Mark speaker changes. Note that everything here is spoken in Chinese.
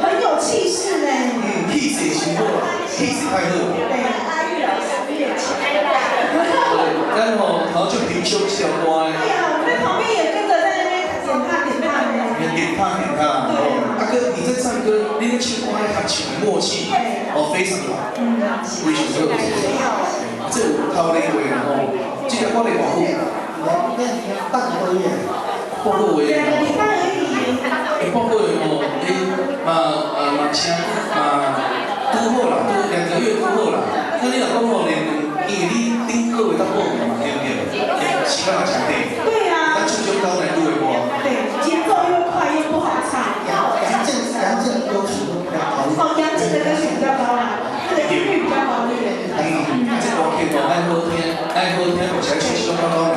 Speaker 1: 很有气势呢。
Speaker 2: 气势是好，气势太好。
Speaker 1: 对，阿玉老师越强。
Speaker 2: 对，咱吼好就平胸小歌的。
Speaker 1: 对啊，我在旁边也跟着在那边点唱呢。
Speaker 2: 点唱。阿哥，你在唱歌，你在唱歌还合唱的默契，非常好。非常好。这有头咧话吼，这个我咧话好。
Speaker 3: 半个月。
Speaker 2: 半个月。
Speaker 1: 2个礼拜而已。
Speaker 2: 半个月吼，嘛请拄好啦，2个月拄好啦。那你若讲吼连，因为你顶个月才报名嘛，对不对？时间也真短。
Speaker 1: 对啊。
Speaker 2: 咱出种高难度的歌。
Speaker 1: 对，节奏又快又不好唱。
Speaker 3: 杨健歌曲都比较高。
Speaker 1: 杨健的歌曲比较高啦，这个音域比较高一点。
Speaker 2: 这歌曲吼爱好听，而且确实都高高。